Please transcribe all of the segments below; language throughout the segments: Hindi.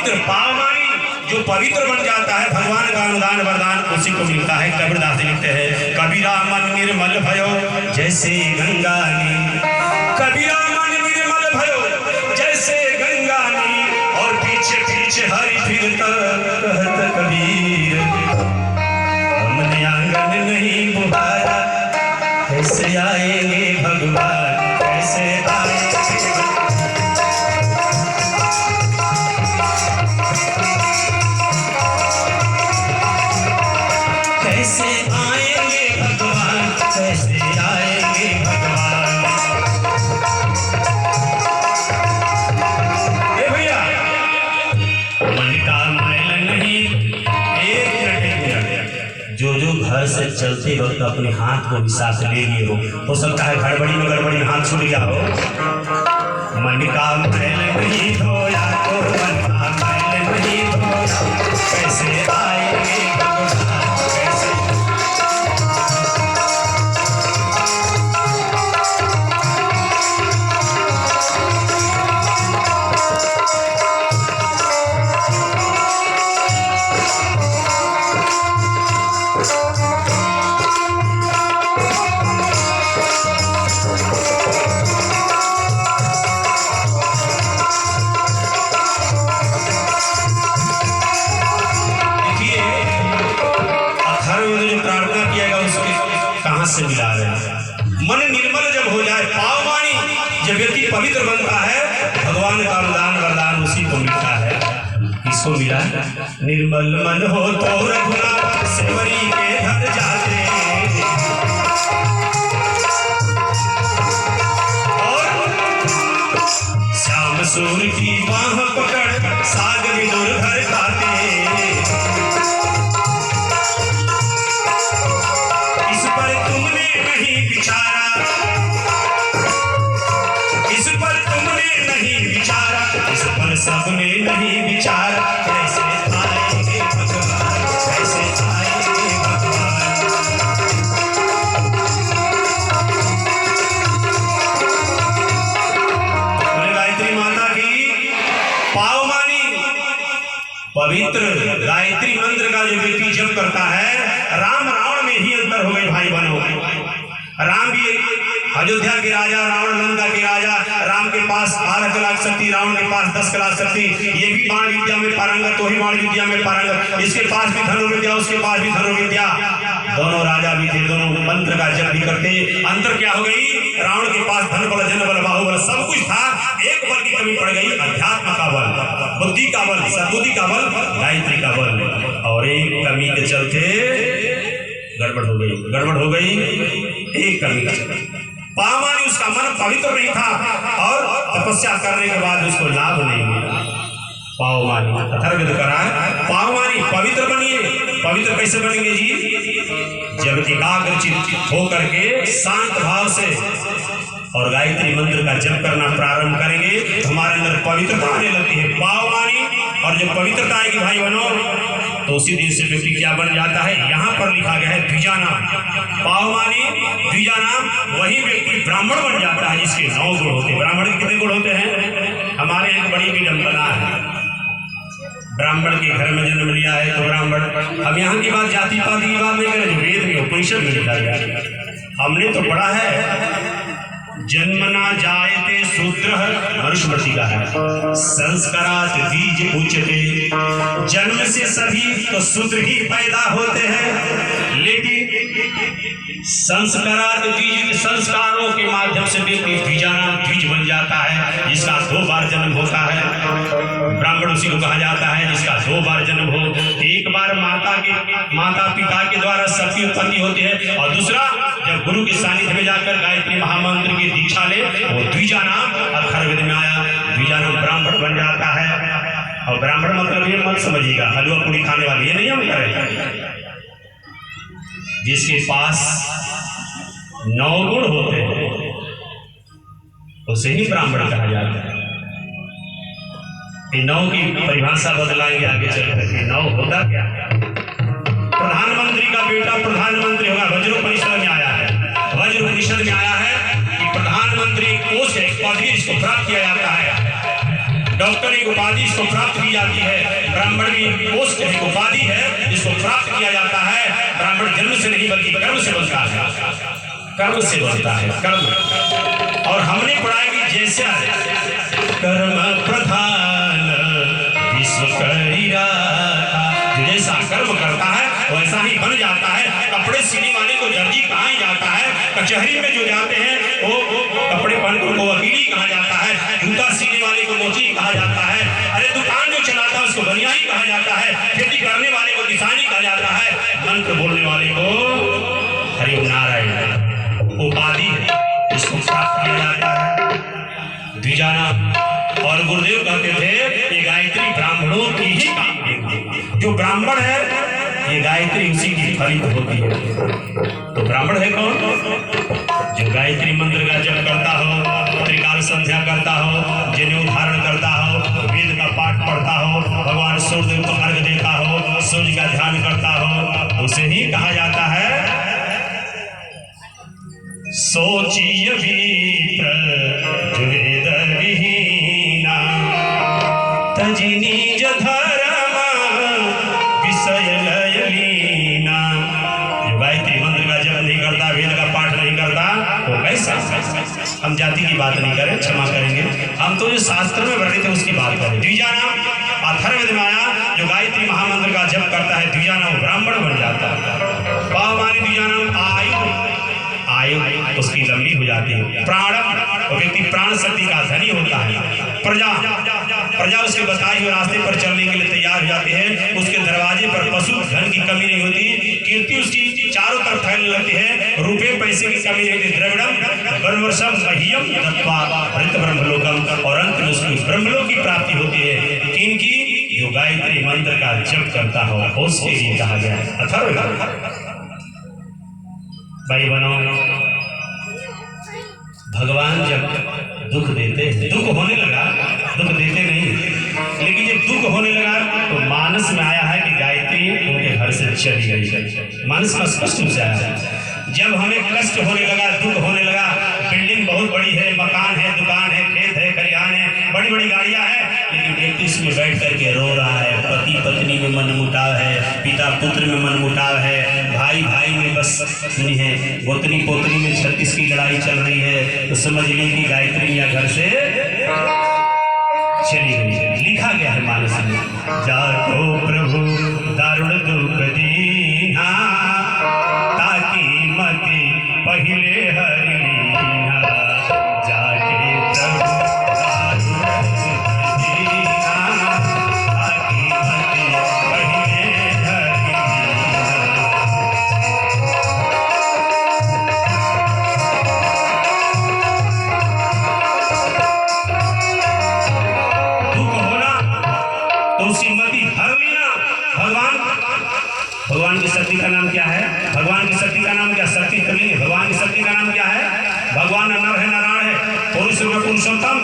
पवित्र पावमानी जो पवित्र बन जाता है, भगवान का अनुदान वरदान उसी को मिलता है। कबीरदास लिखते हैं, कबीरा मन निर्मल भयो जैसे गंगा नी, कबीरा मन निर्मल भयो जैसे गंगा नी, और पीछे पीछे हरि फिरता कहत कबीर, हमने आंगन नहीं बुहारा, कैसे आएंगे भगवान, कैसे आएंगे कैसे आएंगे भगवान, कैसे आएंगे भगवान। ए भैया, मन का मैल नहीं, एक मिनट, जो घर से चलते वक्त अपने हाथ को भी साथ ले लिए हो सकता है गड़बड़ी में गड़बड़ी हाथ छूट गया हो। मन का मैल नहीं धोया तो मन का मैल नहीं धोया, कैसे आएंगे भगवान, कैसे से मिला रहे हैं। मन निर्मल जब हो जाए, पावमानी जब व्यक्ति पवित्र बनता है, भगवान का अनुदान वरदान उसी को मिलता है। किसको मिला? निर्मल मन हो तो रघुनाथ सेवरी के घर जाते, और श्याम सूर की बाह पकड़ साग विदुर घर खाते। इस पर तुमने नहीं विचारा, इस पर तुमने नहीं विचारा, इस पर सबने नहीं विचारा, कैसे आएंगे भगवान, कैसे आएंगे भगवान। बोले गायत्री माता की पावमानी पवित्र गायत्री मंत्र का जो व्यक्ति जप करता है, राम रावण में ही अंतर हो गए भाई बहनों। राम भी अयोध्या के राजा, रावण लंका के राजा, राम के पास 12 लाख शक्ति, रावण के पास 10 लाख शक्ति, ये भी बाण विद्या में पारंगत, वही बाण विद्या में पारंगत, इसके पास भी धनुर्विद्या, उसके पास भी धनुर्विद्या, दोनों राजा भी थे, दोनों मंत्र का जप भी करते। अंतर क्या हो गई? रावण के पास धन बल, जन बल, बाहुबल सब कुछ था, एक बल की कमी पड़ गई, अध्यात्म का बल, बुद्धि का बल, सद्बुद्धि का बल, गायत्री का बल, और एक कमी के चलते गड़बड़ हो गई, एक कमी का चलते पावमानी उसका मन पवित्र नहीं था, और तपस्या करने के बाद उसको लाभ नहीं मिला। पावमानी अथर्ववेद करा, पावमानी पवित्र बनिए। पवित्र कैसे बनेंगे जी? जब एकाग्रचित हो करके शांत भाव से और गायत्री मंत्र का जप करना प्रारंभ करेंगे, हमारे अंदर पवित्रता आने लगती है। पावमानी, और जब पवित्रता आएगी भाई बहनों, तो उसी दिन से व्यक्ति क्या बन जाता है? यहाँ पर लिखा गया है द्विजानाम। पावमानी द्विजानाम, वही व्यक्ति ब्राह्मण बन जाता है जिसके 9 गुण होते हैं। ब्राह्मण के कितने गुण होते हैं? हमारे यहाँ बड़ी विडंबना है, ब्राह्मण के घर में जन्म लिया है तो ब्राह्मण। हम यहाँ की बात जाति पाति की बात नहीं करें, जो वेद में उपनिषद में लिखा गया। हमने तो पढ़ा है, जन्मना जायते शूद्रः, मनुस्मृति का है, संस्कारात् द्विज उच्यते। जन्म से सभी तो शूद्र ही पैदा होते हैं, लेकिन संस्कारात् द्विज, संस्कारों के माध्यम से व्यक्ति द्विजानाम द्विज बन जाता है, जिसका 2 बार जन्म होता है। ब्राह्मण उसी को कहा जाता है जिसका 2 बार जन्म हो। एक बार माता पिता के द्वारा सबकी उत्पत्ति होती है, और दूसरा जब गुरु के सानिध्य में जाकर गायत्री महामंत्र की दीक्षा ले, वो द्विजानाम अथर्ववेद में आया, द्विजानाम ब्राह्मण बन जाता है। और ब्राह्मण मतलब ये मत समझिएगा हलवा पूरी खाने वाली, ये नहीं हम करें। जिसके पास 9 गुण होते हैं उसे ही ब्राह्मण कहा जाता है। 9 की परिभाषा बदलाएंगे आगे चल करके। 9 होता क्या? प्रधानमंत्री का बेटा प्रधानमंत्री होगा, वज्रोपनिषद में आया है। वज्रोपनिषद में आया है कि प्रधानमंत्री कोष है, एक पदवी जिसको प्राप्त किया जाता है। डॉक्टर एक उपाधि इसको प्राप्त की जाती है, ब्राह्मण की पोस्ट एक उपाधि है जिसको प्राप्त किया जाता है। ब्राह्मण जन्म से नहीं बल्कि कर्म से बनता है, कर्म से बनता है, कर्म। और हमने पढ़ा कि जैसे कर्म प्रधान विश्व करिया, जो जैसा कर्म करता है वैसा ही बन जाता है। कपड़े सिलने वाले को दर्जी कहा जाता है, कचहरी में जो जाते हैं वो कपड़े पहन को वकीली कहा जाता है, जूता सीने वाले को मोची कहा जाता है, अरे दुकान जो चलाता है उसको बनियाई कहा जाता है, खेती करने वाले को किसानी कहा जाता है, मंत्र बोलने वाले को हरि नारायण उपाधि है, इसको प्राप्त किया जाता है। द्विजाना और गुरुदेव कहते थे ये गायत्री ब्राह्मणों की ही काम है। जो ब्राह्मण है ये गायत्री उसी की फलित होती है। तो ब्राह्मण है कौन? जो गायत्री मंत्र का जप करता हो, त्रिकाल संध्या करता हो, जनेऊ धारण करता हो, वेद का पाठ पढ़ता हो, भगवान सूर्यदेव को अर्घ देता हो, सूर्य का ध्यान करता हो, उसे ही कहा जाता है सोचिय विप्र जो वेद विहीना तजि निज धर्म विषय लय लीना। जो गायत्री मंत्र का जप नहीं करता, वेद का पाठ नहीं करता, वो कैसा? हम जाति की बात नहीं करें, क्षमा करेंगे, हम तो जो शास्त्र में वर्णित है उसकी बात करें। द्विजाना अथर्ववेद में आया, जो गायत्री महामंत्र का जप करता है द्विजाना वो ब्राह्मण बन जाता है। हमारी द्विजाना आयु उसकी लंबी हो जाती है। प्राणम वो व्यक्ति प्राण शक्ति का धनी होता है। प्रजा उसके बताए हुए रास्ते पर चलने के लिए तैयार हो जाते हैं। उसके दरवाजे पर पशु धन की कमी नहीं होती, कीर्ति उसकी चारों तरफ फैलने लगती है, रुपए पैसे की कमी नहीं होती। द्रविड़म वर्षम मह्यम दत्वा हृत ब्रह्मलोकम, और अंत में उसकी ब्रह्मलोक की प्राप्ति होती है। किनकी? जो गायत्री मंत्र का जप करता हो उसके लिए कहा गया है अथर्ववेद। भाई बनो, भगवान जब दुख देते, दुख होने लगा, दुख देते नहीं, लेकिन जब दुख होने लगा तो मानस में आया है कि गायत्री उनके घर से चली गई। मानस में स्पष्ट रूप से आया है। जब हमें कष्ट होने लगा, दुख होने लगा, बिल्डिंग बहुत बड़ी है, मकान है, दुकान है, खेत है, खलिहान है, बड़ी बड़ी गाड़ियां हैं, लेकिन व्यक्ति इसमें बैठ करके रो रहा है। पति पत्नी में मनमुटाव है, पिता पुत्र में मनमुटाव है, भाई भाई में बस सुनी है, पोतनी पोतनी में 36 की लड़ाई चल रही है, तो समझ लीजिए कि गायत्री या घर से चली गई है। लिखा गया है मानस में, जाको प्रभु दारुण दुख दीना ताकि मति पहिले हरि लीना, जाके प्रभु दारुण दुख दीना ताकि मति पहिले हरि लीना। उसकी मति हर लेना। भगवान की शक्ति का नाम क्या है? भगवान की शक्ति का नाम क्या? शक्ति करेंगे। भगवान की शक्ति का नाम क्या है? भगवान नर है, नारायण है, पुरुष में पुरुषोत्तम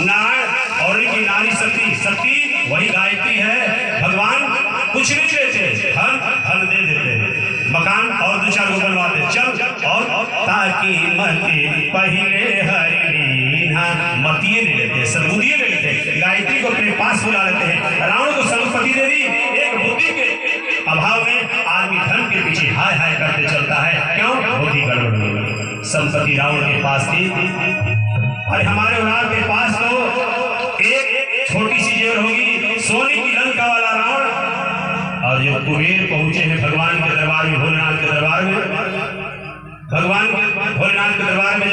नारायण, और इनकी नारी शक्ति, शक्ति वही गायत्री है। भगवान कुछ नहीं देते, धन दे देते, मकान और 2-4 को बनवाते, चल और ताकि मति पहिले हरि लीना, मतिये ले लेते, सद्बुद्धिये ले लेते, गायत्री को अपने पास बुला लेते हैं। रावण को संपत्ति दे दी, एक बुद्धि के अभाव में आदमी धन के पीछे हाय हाय करते चलता है। क्यों? बुद्धि गड़बड़ हो गई। संपत्ति रावण के पास थी, अरे हमारे औलाद के पास तो एक छोटी सी जेवर होगी, सोने की लंका वाला रावण। और जो कुबेर पहुंचे हैं भगवान के दरबार में, भोलेनाथ के दरबार में, भगवान के भोलेनाथ के दरबार में